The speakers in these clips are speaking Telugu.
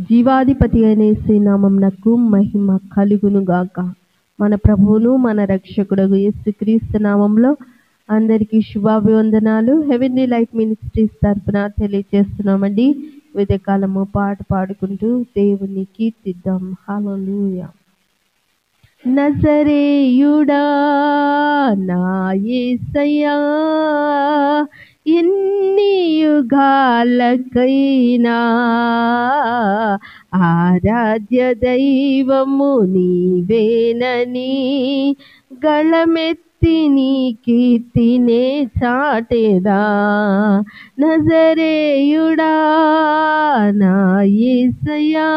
జీవాధిపతి అయిన యేసు నామమునకు మహిమ కలుగునుగాక. మన ప్రభువును మన రక్షకుడగు యేసుక్రీస్తు నామంలో అందరికీ శుభాభివందనాలు. హెవెన్లీ లైట్ మినిస్ట్రీస్ తరఫున తెలియజేస్తున్నామండి. ఉదయకాలము పాట పాడుకుంటూ దేవుని కీర్తిద్దాం. హల్లెలూయా. నజరేయుడా నా యేసయ్యా, ఎన్ని యుగాలకైనా ఆరాధ్య దైవము నీవేనని గళమెత్తి నీ కీర్తినే చాటెదా. నజరేయుడా నా యేసయ్యా,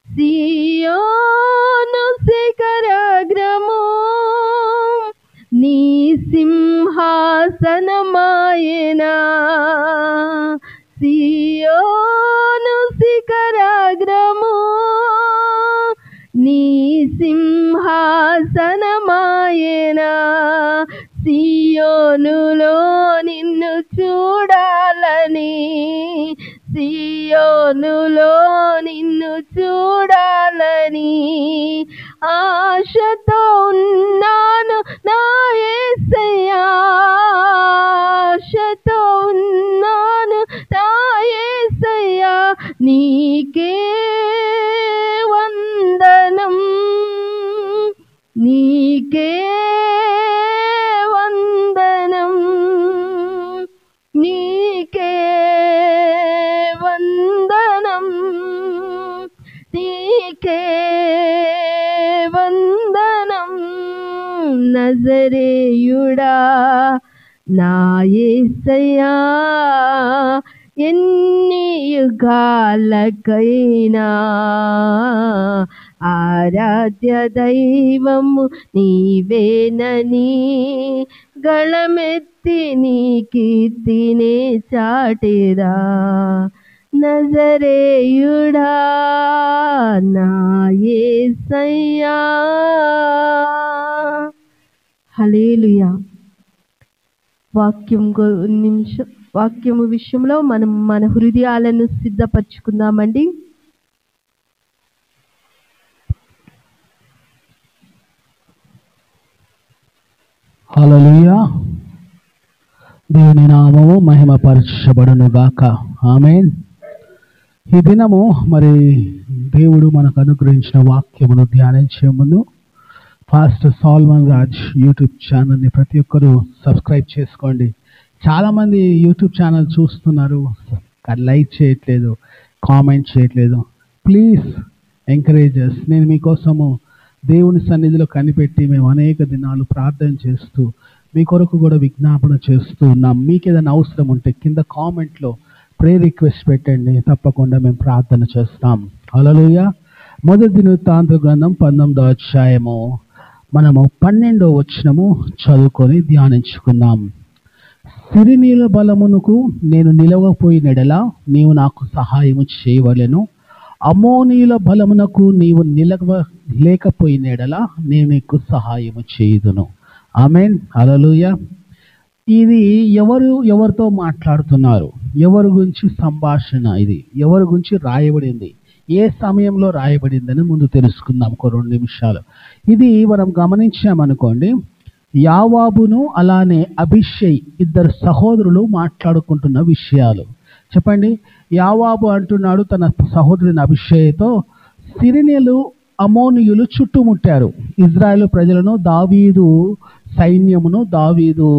సియోను శిఖరాగ్రము నీ సింహాసనమాయెనా. సియోను శిఖరాగ్రము నీ సింహాసనమాయెనా. సియోనులో నిన్ను చూడాలని, సియోనులో నిన్ను చూడాలని ఆశతో ఉన్నాను నా యేసయ్యా, ఆశతో ఉన్నాను నా యేసయ్యా. నీకే వందనం, నీకే వందనం, నీకే వందనం, నీకే వందనం. నజరేయుడా నా యేసయ్యా, ఎన్ని యుగాలకైనా ఆరాధ్య దైవము నీవేనని గళమెత్తి నీ కీర్తినే చాటెదా. నజరేయుడా నా యేసయ్యా. హల్లెలూయా. వాక్యము విషయంలో మనం మన హృదయాలను సిద్ధపరచుకుందామండి. హల్లెలూయా. దేవుని నామము మహిమపరచబడును గాక. ఆమేన్. ఈ దినము మరి దేవుడు మనకు అనుగ్రహించిన వాక్యమును ధ్యానించే ముందు పాస్టర్ సాల్మన్ రాజ్ యూట్యూబ్ ఛానల్ని ప్రతి ఒక్కరూ సబ్స్క్రైబ్ చేసుకోండి. చాలామంది యూట్యూబ్ ఛానల్ చూస్తున్నారు, లైక్ చేయట్లేదు, కామెంట్ చేయట్లేదు. ప్లీజ్ ఎంకరేజర్స్. నేను మీకోసము దేవుని సన్నిధిలో కనిపెట్టి మేము అనేక దినాలు ప్రార్థన చేస్తూ మీ కొరకు కూడా విజ్ఞాపన చేస్తూ ఉన్నాం. మీకు ఏదైనా అవసరం ఉంటే కింద కామెంట్లో ప్రేయర్ రిక్వెస్ట్ పెట్టండి, తప్పకుండా మేము ప్రార్థన చేస్తాం. హల్లెలూయా. మొదటి దినవృత్తాంత గ్రంథం 19వ అధ్యాయము మనము 12వ వచనము చదువుకొని ధ్యానించుకుందాం. సిరినీల బలమునకు నేను నిలవపోయినెడల నీవు నాకు సహాయము చేయవలెను, అమ్మోనీయుల బలమునకు నీవు నిలవలేకపోయినెడల నేను నీకు సహాయము చేయుదును. ఆమేన్. హల్లెలూయా. ఇది ఎవరితో మాట్లాడుతున్నారు, ఎవరి గురించి సంభాషణ, ఇది ఎవరి గురించి రాయబడింది, ఏ సమయంలో రాయబడిందని ముందు తెలుసుకుందాం ఒక 2 నిమిషాలు. ఇది మనం గమనించామనుకోండి, యావాబును అలానే అభిషై ఇద్దరు సహోదరులు మాట్లాడుకుంటున్న విషయాలు. చెప్పండి. యావాబు అంటున్నాడు తన సహోదరుని అభిషేయతో, సిరినియలు అమోనీయులు చుట్టుముట్టారు ఇజ్రాయేలు ప్రజలను, దావీదు సైన్యమును, దావీదు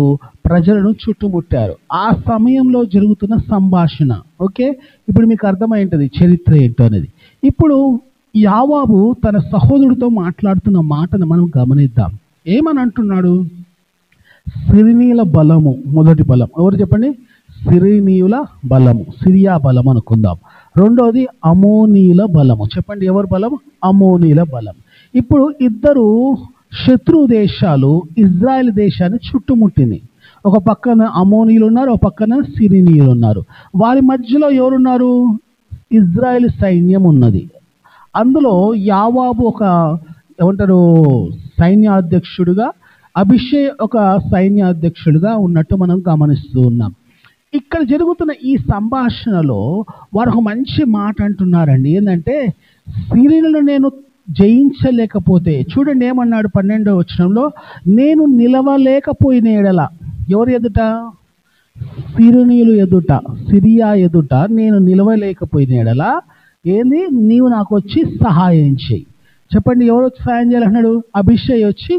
ప్రజలను చుట్టుముట్టారు. ఆ సమయంలో జరుగుతున్న సంభాషణ. ఓకే, ఇప్పుడు మీకు అర్థమైంటది చరిత్ర ఏంటో అనేది. ఇప్పుడు యావాబు తన సహోదరుడితో మాట్లాడుతున్న మాటను మనం గమనిద్దాం. ఏమని అంటున్నాడు? సిరినీల బలము, మొదటి బలం ఎవరు చెప్పండి? సిరినీయుల బలము, సిరియా బలం అనుకుందాం. రెండోది అమోనీయుల బలము. చెప్పండి ఎవరు బలం? అమోనీయుల బలం. ఇప్పుడు ఇద్దరు శత్రు దేశాలు ఇజ్రాయెల్ దేశాన్ని చుట్టుముట్టింది. ఒక పక్కన అమోనీయులు ఉన్నారు, ఒక పక్కన సిరినీయులు ఉన్నారు. వారి మధ్యలో ఎవరున్నారు? ఇజ్రాయెల్ సైన్యం ఉన్నది. అందులో యావాబు ఒక ఏమంటారు సైన్యాధ్యక్షుడుగా, అభిషేక్ ఒక సైన్యాధ్యక్షుడుగా ఉన్నట్టు మనం గమనిస్తూ ఉన్నాం. ఇక్కడ జరుగుతున్న ఈ సంభాషణలో వారు ఒక మంచి మాట అంటున్నారండి. ఏంటంటే సిరియనులను నేను జయించలేకపోతే, చూడండి ఏమన్నాడు 12వ వచనంలో, నేను నిలవలేకపోయిన ఎడల, ఎవరు ఎదుట? సిరియనులు ఎదుట, సిరియా ఎదుట నేను నిలవలేకపోయిన ఎడల ఏంది, నీవు నాకు వచ్చి సహాయం చేయి. చెప్పండి, ఎవరు వచ్చి సహాయం చేయాలన్నాడు? అభిషేక్ వచ్చి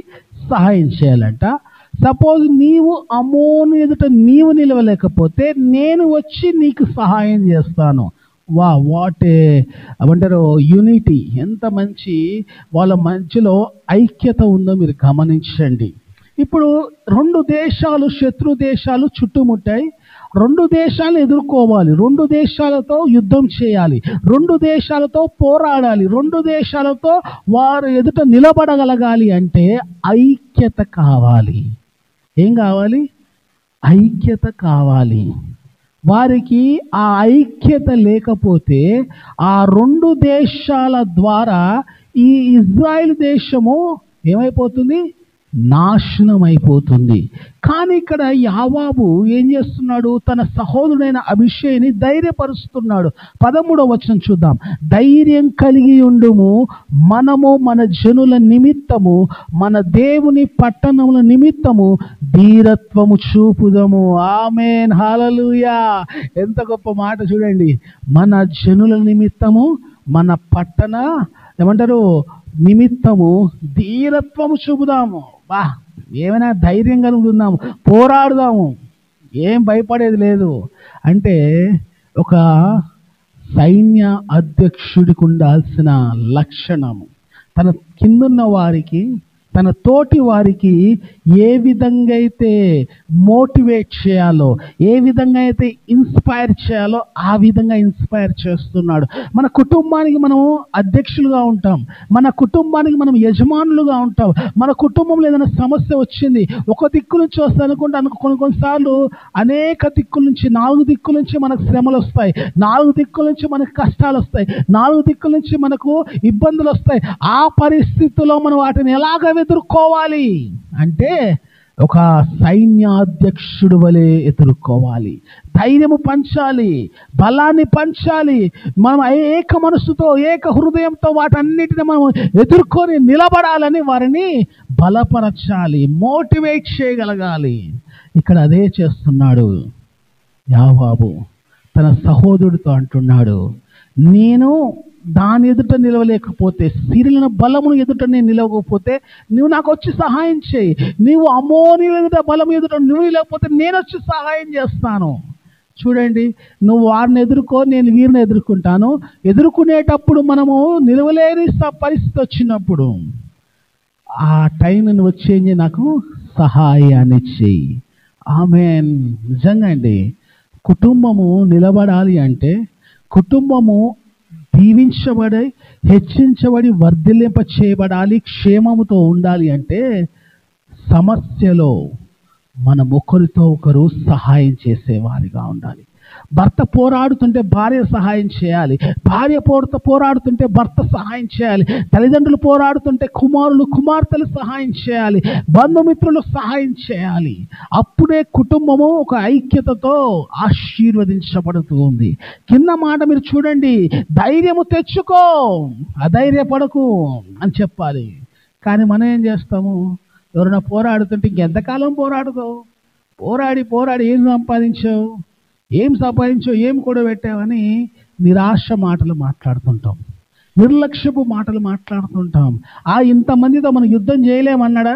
సహాయం చేయాలంట. సపోజ్ నీవు అమ్మోను ఎదుట నీవు నిలవలేకపోతే నేను వచ్చి నీకు సహాయం చేస్తాను. వాట్ ఏమంటారు, యూనిటీ! ఎంత మంచి వాళ్ళ మధ్యలో ఐక్యత ఉందో మీరు గమనించండి. ఇప్పుడు 2 దేశాలు, శత్రు దేశాలు చుట్టుముట్టాయి. 2 దేశాలను ఎదుర్కోవాలి, 2 దేశాలతో యుద్ధం చేయాలి, 2 దేశాలతో పోరాడాలి, 2 దేశాలతో వారు ఎదుట నిలబడగలగాలి అంటే ఐక్యత కావాలి. ఏం కావాలి? ఐక్యత కావాలి. వారికి ఆ ఐక్యత లేకపోతే ఆ 2 దేశాల ద్వారా ఈ ఇజ్రాయెల్ దేశము ఏమైపోతుంది? నాశనం అయిపోతుంది. కానీ ఇక్కడ యావాబు ఏం చేస్తున్నాడు? తన సహోదరుడైన అభిషేక్ని ధైర్యపరుస్తున్నాడు. 13వ వచనం చూద్దాం. ధైర్యం కలిగి ఉండుము, మనము మన జనుల నిమిత్తము, మన దేవుని పట్టణముల నిమిత్తము ధీరత్వము చూపుదము. ఆమేన్, హల్లెలూయా! ఎంత గొప్ప మాట చూడండి. మన జనుల నిమిత్తము, మన పట్టణ ఏమంటారు నిమిత్తము ధీరత్వము చూపుదాము. ఏమైనా ధైర్యం కలిగి ఉందాము, పోరాడుదాము, ఏం భయపడేది లేదు. అంటే ఒక సైన్య అధ్యక్షుడికి ఉండాల్సిన లక్షణము, తన కిందున్న వారికి, తన తోటి వారికి ఏ విధంగా అయితే మోటివేట్ చేయాలో, ఏ విధంగా అయితే ఇన్స్పైర్ చేయాలో ఆ విధంగా ఇన్స్పైర్ చేస్తున్నాడు. మన కుటుంబానికి మనం అధ్యక్షులుగా ఉంటాం, మన కుటుంబానికి మనం యజమానులుగా ఉంటాం. మన కుటుంబంలో ఏదైనా సమస్య వచ్చింది, ఒక దిక్కు నుంచి వస్తాయి అనుకుంటే కొన్నిసార్లు అనేక దిక్కుల నుంచి, 4 దిక్కుల నుంచి మనకు శ్రమలు వస్తాయి, 4 దిక్కుల నుంచి మనకు కష్టాలు వస్తాయి, 4 దిక్కుల నుంచి మనకు ఇబ్బందులు వస్తాయి. ఆ పరిస్థితుల్లో మనం వాటిని ఎలాగ ఎదుర్కోవాలి అంటే ఒక సైన్యాధ్యక్షుడు వలె ఎదుర్కోవాలి. ధైర్యము పంచాలి, బలాన్ని పంచాలి. మనం ఏక మనసుతో, ఏక హృదయంతో వాటన్నిటిని మనం ఎదుర్కొని నిలబడాలని వారిని బలపరచాలి, మోటివేట్ చేయగలగాలి. ఇక్కడ అదే చేస్తున్నాడు యావాబు. తన సహోదరుడితో అంటున్నాడు, నేను దాని ఎదుట నిలవలేకపోతే, సిరియనుల బలమును ఎదుట నేను నిలవకపోతే నువ్వు నాకు వచ్చి సహాయం చేయి. నీవు అమ్మోని ఎదుట బలము ఎదుట నువ్వు నిలవకపోతే నేను వచ్చి సహాయం చేస్తాను. చూడండి, నువ్వు వారిని ఎదుర్కో, నేను వీరిని ఎదుర్కొంటాను. ఎదుర్కొనేటప్పుడు మనము నిలవలేని పరిస్థితి వచ్చినప్పుడు ఆ టైం నువ్వు వచ్చేంది, నాకు సహాయాన్ని చెయ్యి. ఆమేన్. నిజంగా అండి, కుటుంబము నిలబడాలి అంటే, కుటుంబము దీవించబడి, హెచ్చించబడి, వర్ధిల్లింప చేయబడాలి, క్షేమముతో ఉండాలి అంటే సమస్యలో మనం ఒకరితో ఒకరు సహాయం చేసేవారిగా ఉండాలి. భర్త పోరాడుతుంటే భార్య సహాయం చేయాలి, భార్య పోరాడుతుంటే భర్త సహాయం చేయాలి, తల్లిదండ్రులు పోరాడుతుంటే కుమారులు కుమార్తెలు సహాయం చేయాలి, బంధుమిత్రులు సహాయం చేయాలి. అప్పుడే కుటుంబము ఒక ఐక్యతతో ఆశీర్వదించబడుతూ ఉంది. కింద మాట మీరు చూడండి, ధైర్యము తెచ్చుకో, అధైర్యపడకు అని చెప్పాలి. కానీ మనం ఏం చేస్తాము? ఎవరైనా పోరాడుతుంటే ఇంకెంతకాలం పోరాడుతావు? పోరాడి ఏం సంపాదించావు, ఏం కూడబెట్టావని నిరాశ మాటలు మాట్లాడుతుంటాం, నిర్లక్ష్యపు మాటలు మాట్లాడుతుంటాం. ఇంతమందితో మనం యుద్ధం చేయలేమన్నాడా?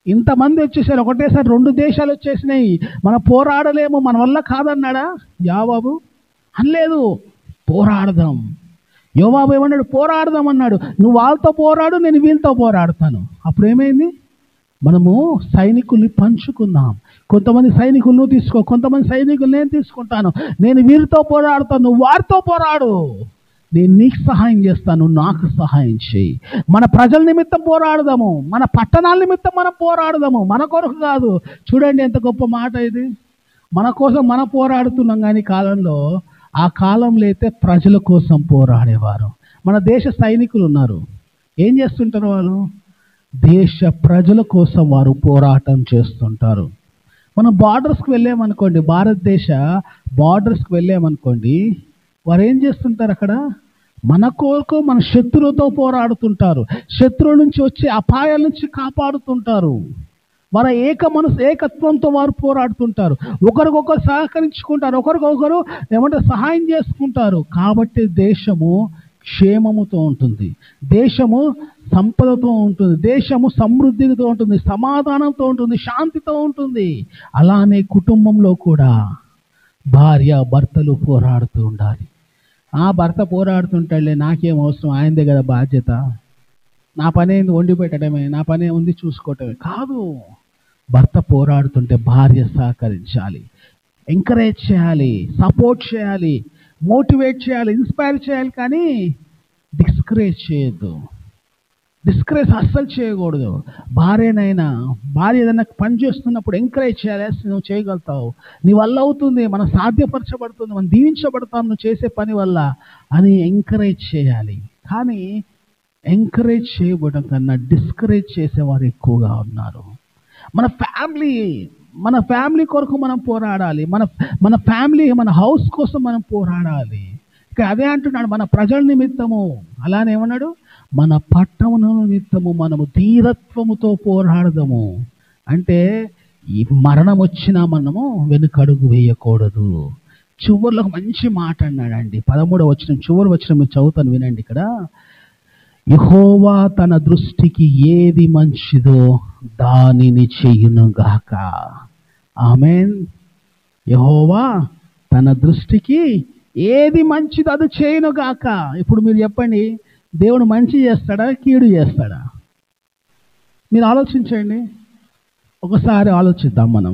ఇంతమంది వచ్చేసారు, ఒకటేసారి 2 దేశాలు వచ్చేసినాయి, మనం పోరాడలేము, మన వల్ల కాదన్నాడా యావాబు? అనలేదు. పోరాడదాం. యోవాబు ఏమన్నాడు? పోరాడదాం అన్నాడు. నువ్వు వాళ్ళతో పోరాడు, నేను వీళ్ళతో పోరాడుతాను. అప్పుడు ఏమైంది? మనము సైనికుల్ని పంచుకుందాం. కొంతమంది సైనికులను తీసుకో, కొంతమంది సైనికులు నేను తీసుకుంటాను. నేను వీరితో పోరాడుతాను, నువ్వు వారితో పోరాడు. నేను నీకు సహాయం చేస్తాను, నాకు సహాయం చేయి. మన ప్రజల నిమిత్తం పోరాడదాము, మన పట్టణాల నిమిత్తం మనం పోరాడదాము, మన కొరకు కాదు. చూడండి ఎంత గొప్ప మాట ఇది. మన కోసం మనం పోరాడుతున్నాం. కానీ ఆ కాలంలో అయితే ప్రజల కోసం పోరాడేవారు. మన దేశ సైనికులు ఉన్నారు, ఏం చేస్తుంటారు? వాళ్ళు దేశ ప్రజల కోసం వారు పోరాటం చేస్తుంటారు. మనం బార్డర్స్కి వెళ్ళామనుకోండి, భారతదేశ బార్డర్స్కి వెళ్ళామనుకోండి, వారు ఏం చేస్తుంటారు అక్కడ? మన కోరుకు మన శత్రువుతో పోరాడుతుంటారు, శత్రువు నుంచి వచ్చే అపాయాల నుంచి కాపాడుతుంటారు. వారి ఏకత్వంతో వారు పోరాడుతుంటారు, ఒకరికొకరు సహకరించుకుంటారు, ఒకరికొకరు సహాయం చేసుకుంటారు. కాబట్టి దేశము క్షేమముతో ఉంటుంది, దేశము సంపదతో ఉంటుంది, దేశము సమృద్ధితో ఉంటుంది, సమాధానంతో ఉంటుంది, శాంతితో ఉంటుంది. అలానే కుటుంబంలో కూడా భార్య భర్తలు పోరాడుతూ ఉండాలి. భర్త పోరాడుతుంటాడులే, నాకేం అవసరం, ఆయనదే కదా బాధ్యత, నా పని ఏంది వండి పెట్టడమే, నా పని ఉంది చూసుకోవటమే కాదు. భర్త పోరాడుతుంటే భార్య సహకరించాలి, ఎంకరేజ్ చేయాలి, సపోర్ట్ చేయాలి, మోటివేట్ చేయాలి, ఇన్స్పైర్ చేయాలి. కానీ డిస్కరేజ్ చేయొద్దు, డిస్కరేజ్ అస్సలు చేయకూడదు. భార్య ఏదైనా పని చేస్తున్నప్పుడు ఎంకరేజ్ చేయాలి. నువ్వు చేయగలుగుతావు, నీ వల్ల అవుతుంది, మనం సాధ్యపరచబడుతుంది, మనం దీవించబడతాం నువ్వు చేసే పని వల్ల అని ఎంకరేజ్ చేయాలి. కానీ ఎంకరేజ్ చేయబడడం కన్నా డిస్కరేజ్ చేసేవారు ఎక్కువగా ఉన్నారు. మన ఫ్యామిలీ కొరకు మనం పోరాడాలి, మన ఫ్యామిలీ మన హౌస్ కోసం మనం పోరాడాలి. ఇక అదే అంటున్నాడు, మన ప్రజల నిమిత్తము, అలానే ఏమన్నాడు, మన పట్టణం నిమిత్తము మనము ధీరత్వముతో పోరాడదాము. అంటే ఈ మరణం వచ్చినా మనము వెనుకడుగు వేయకూడదు. చివరిలో ఒక మంచి మాట అన్నాడండి, 13వ వచనం, చివరి వచనం మీరు చదువుతాను వినండి. ఇక్కడ యెహోవా తన దృష్టికి ఏది మంచిదో దానిని చెయ్యునుగాక. ఆమేన్. యెహోవా తన దృష్టికి ఏది మంచిదో అది చేయునుగాక. ఇప్పుడు మీరు చెప్పండి, దేవుడు మంచి చేస్తాడా కీడు చేస్తాడా? మీరు ఆలోచించండి, ఒకసారి ఆలోచిద్దాం. మనం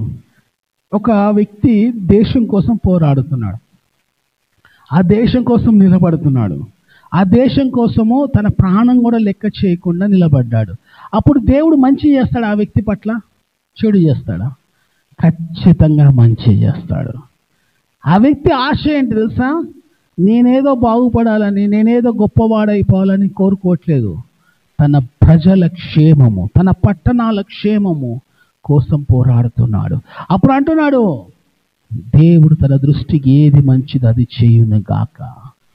ఒక వ్యక్తి దేశం కోసం పోరాడుతున్నాడు, ఆ దేశం కోసం నిలబడుతున్నాడు, ఆ దేశం కోసము తన ప్రాణం కూడా లెక్క చేయకుండా నిలబడ్డాడు. అప్పుడు దేవుడు మంచి చేస్తాడా ఆ వ్యక్తి పట్ల, చెడు చేస్తాడా? ఖచ్చితంగా మంచి చేస్తాడు. ఆ వ్యక్తి ఆశ ఏంటి తెలుసా? నేనేదో బాగుపడాలని, నేనేదో గొప్పవాడైపోవాలని కోరుకోవట్లేదు. తన ప్రజల క్షేమము, తన పట్టణాల క్షేమము కోసం పోరాడుతున్నాడు. అప్పుడు అంటున్నాడు, దేవుడు తన దృష్టికి ఏది మంచిది అది చేయునుగాక.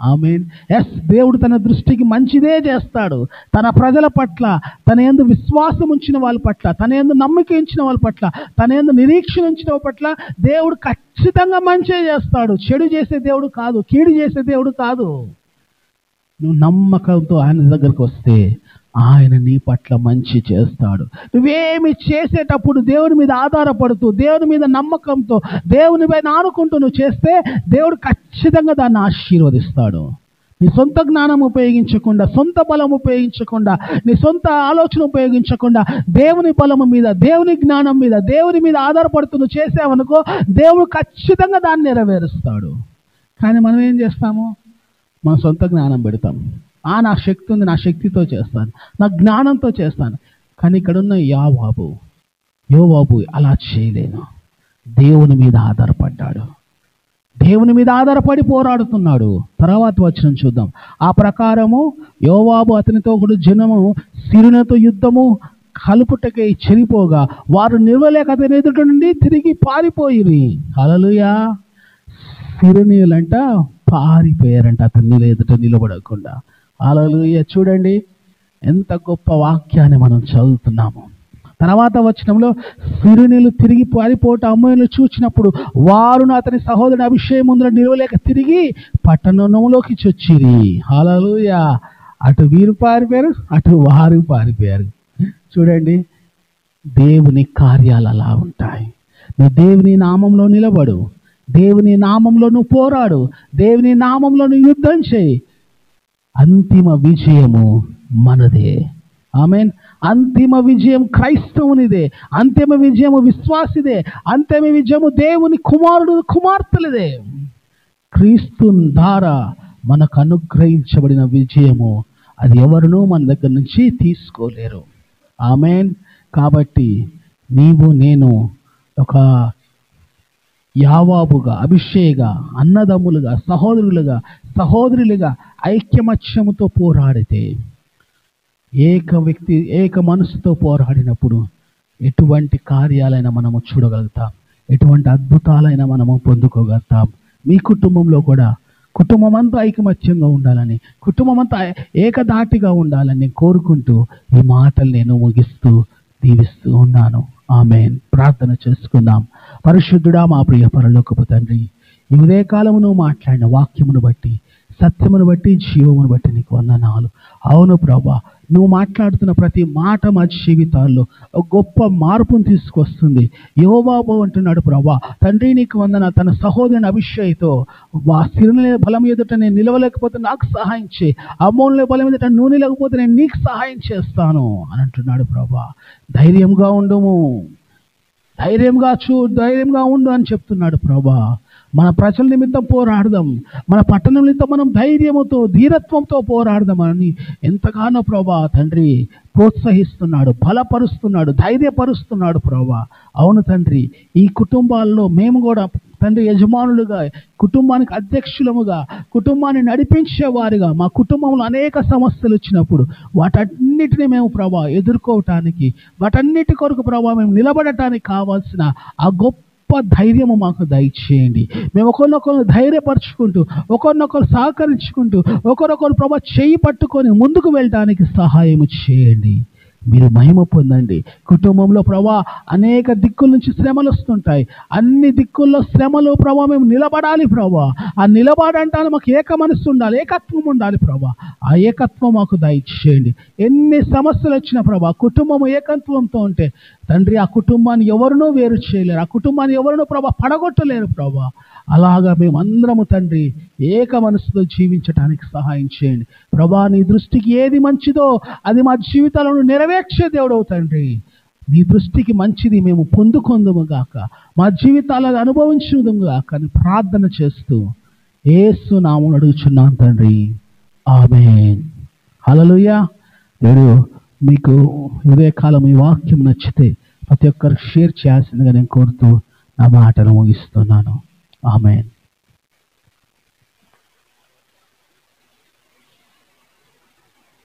ఆమేన్. ఎస్, దేవుడు తన దృష్టికి మంచిదే చేస్తాడు. తన ప్రజల పట్ల, తన యందు విశ్వాసం ఉంచిన వాళ్ళ పట్ల, తన యందు నమ్మకం ఉంచిన వాళ్ళ పట్ల, తన యందు నిరీక్షణ ఉంచిన వాళ్ళ పట్ల దేవుడు ఖచ్చితంగా మంచి చేస్తాడు. చెడు చేసే దేవుడు కాదు, కీడు చేసే దేవుడు కాదు. నువ్వు నమ్మకంతో ఆయన దగ్గరకు వస్తే ఆయన నీ పట్ల మంచి చేస్తాడు. నువ్వేమి చేసేటప్పుడు దేవుని మీద ఆధారపడుతూ, దేవుని మీద నమ్మకంతో, దేవుని పైన ఆనుకుంటూ నువ్వు చేస్తే దేవుడు ఖచ్చితంగా దాన్ని ఆశీర్వదిస్తాడు. నీ సొంత జ్ఞానం ఉపయోగించకుండా, సొంత బలం ఉపయోగించకుండా, నీ సొంత ఆలోచన ఉపయోగించకుండా దేవుని బలము మీద, దేవుని జ్ఞానం మీద, దేవుని మీద ఆధారపడుతూ నువ్వు చేసావనుకో దేవుడు ఖచ్చితంగా దాన్ని నెరవేరుస్తాడు. కానీ మనం ఏం చేస్తాము? మన సొంత జ్ఞానం పెడతాం. నా శక్తి ఉంది, నా శక్తితో చేస్తాను, నా జ్ఞానంతో చేస్తాను. కానీ ఇక్కడున్న యోవాబు అలా చేయలేను. దేవుని మీద ఆధారపడ్డాడు, దేవుని మీద ఆధారపడి పోరాడుతున్నాడు. తర్వాత వచనం చూద్దాం. ఆ ప్రకారము యోవాబు అతనితో కూడా జనము సిరునతో యుద్ధము కలుపుటకై చెరిపోగా వారు నిలవలేక అతని ఎదుట నుండి తిరిగి పారిపోయిరి. హల్లెలూయా. సిరునీయులంట పారిపోయారంట అతని ఎదుట నిలబడకుండా. హల్లెలూయా. చూడండి ఎంత గొప్ప వాక్యాన్ని మనం చదువుతున్నాము. తర్వాత వచనంలో సిరునీయులు తిరిగి పారిపోవటం అమ్మోనులు చూచినప్పుడు వారును అతని సహోదరుని అభిషేకముందున నిలవలేక తిరిగి పట్టణంలోకి చొచ్చిరి. హల్లెలూయా. అటు వీరు పారిపోయారు, అటు వారు పారిపోయారు. చూడండి, దేవుని కార్యాలు అలా ఉంటాయి. నువ్వు దేవుని నామంలో నిలబడు, దేవుని నామంలో నువ్వు పోరాడు, దేవుని నామంలో నువ్వు యుద్ధం చేయి. అంతిమ విజయము మనదే. ఆమేన్. అంతిమ విజయం క్రైస్తవునిదే, అంతిమ విజయము విశ్వాసిదే, అంతిమ విజయము దేవుని కుమార్తెలదే. క్రీస్తు ద్వారా మనకు అనుగ్రహించబడిన విజయము అది ఎవరునూ మన దగ్గర నుంచి తీసుకోలేరు. ఆమేన్. కాబట్టి నీవు నేను ఒక యావాబుగా, అభిషేగా, అన్నదమ్ములుగా, సహోదరులుగా ఐక్యమత్యముతో పోరాడితే, ఏక మనసుతో పోరాడినప్పుడు ఎటువంటి కార్యాలైనా మనము చూడగలుగుతాం, ఎటువంటి అద్భుతాలైనా మనము పొందుకోగలుగుతాం. మీ కుటుంబంలో కూడా కుటుంబం అంతా ఐకమత్యంగా ఉండాలని, కుటుంబం అంతా ఏకధాటిగా ఉండాలని కోరుకుంటూ ఈ మాటలు నేను ముగిస్తూ దీవిస్తూ ఉన్నాను. ఆమేన్. ప్రార్థన చేసుకుందాం. పరిశుద్ధుడా, మా ప్రియ పరలోకపు తండ్రి, ఈ ఉదయకాలము నువ్వు మాట్లాడిన వాక్యమును బట్టి, సత్యమును బట్టి, జీవమును బట్టి నీకు వందనాలు. అవును ప్రభా, నువ్వు మాట్లాడుతున్న ప్రతి మాట మా జీవితాల్లో ఒక గొప్ప మార్పును తీసుకొస్తుంది. యోవాబు అంటున్నాడు, ప్రభా తండ్రి నీకు వందన, తన సహోదరుని అభిషేక్తో స్థిరమైన బలం ఎదుట నేను నిలవలేకపోతే నాకు సహాయం చేయి, అమోనుల బలం ఎదుట నువ్వు నిలవకపోతే నేను నీకు సహాయం చేస్తాను అని అంటున్నాడు. ప్రభా ధైర్యంగా ఉండుము, ధైర్యంగా ఉండు అని చెప్తున్నాడు. ప్రభా మన ప్రజల నిమిత్తం పోరాడదాం, మన పట్టణం నిమిత్తం మనం ధైర్యముతో ధీరత్వంతో పోరాడదామని ఎంతగానో ప్రభా తండ్రి ప్రోత్సహిస్తున్నాడు, బలపరుస్తున్నాడు, ధైర్యపరుస్తున్నాడు. ప్రభా అవును తండ్రి, ఈ కుటుంబాల్లో మేము కూడా తండ్రి యజమానులుగా, కుటుంబానికి అధ్యక్షులముగా, కుటుంబాన్ని నడిపించేవారిగా, మా కుటుంబంలో అనేక సమస్యలు వచ్చినప్పుడు వాటన్నిటిని మేము ప్రభా ఎదుర్కోవటానికి, వాటన్నిటి కొరకు ప్రభా మేము నిలబడటానికి కావాల్సిన ఆ గొప్ప ధైర్యము మాకు దయచేయండి. మేము ఒకరినొకరు ధైర్యపరచుకుంటూ, ఒకరినొకరు సహకరించుకుంటూ, ఒకరొకరు ప్రభా చేయి పట్టుకొని ముందుకు వెళ్ళడానికి సహాయం చేయండి. మీరు మహిమ పొందండి. కుటుంబంలో ప్రభా అనేక దిక్కుల నుంచి శ్రమలు వస్తుంటాయి. అన్ని దిక్కుల్లో శ్రమలు ప్రభా మేము నిలబడాలి. ప్రభా ఆ నిలబడంటాను మాకు ఏక మనస్సు ఉండాలి, ఏకత్వం ఉండాలి. ప్రభా ఆ ఏకత్వం మాకు దయచేయండి. ఎన్ని సమస్యలు వచ్చినా ప్రభా కుటుంబం ఏకత్వంతో ఉంటే తండ్రి ఆ కుటుంబాన్ని ఎవరినూ వేరు చేయలేరు, ఆ కుటుంబాన్ని ఎవరినూ ప్రభా పడగొట్టలేరు. ప్రభా అలాగా మేమందరము తండ్రి ఏక మనసుతో జీవించడానికి సహాయం చేయండి. ప్రభా నీ దృష్టికి ఏది మంచిదో అది మా జీవితాలను నెరవేర్చే దేవుడవు తండ్రి. నీ దృష్టికి మంచిది మేము పొందుకొందుము గాక, మా జీవితాలను అనుభవించుదుము గాక అని ప్రార్థన చేస్తూ యేసు నామమున అడుగుచున్నాను తండ్రి. ఆమేన్. హల్లెలూయా. దేవుడు మీకు ఉదయకాలం ఈ వాక్యం నచ్చితే ప్రతి ఒక్కరికి షేర్ చేయాల్సిందిగా నేను కోరుతూ నా మాటను ముగిస్తున్నాను. ఆమేన్.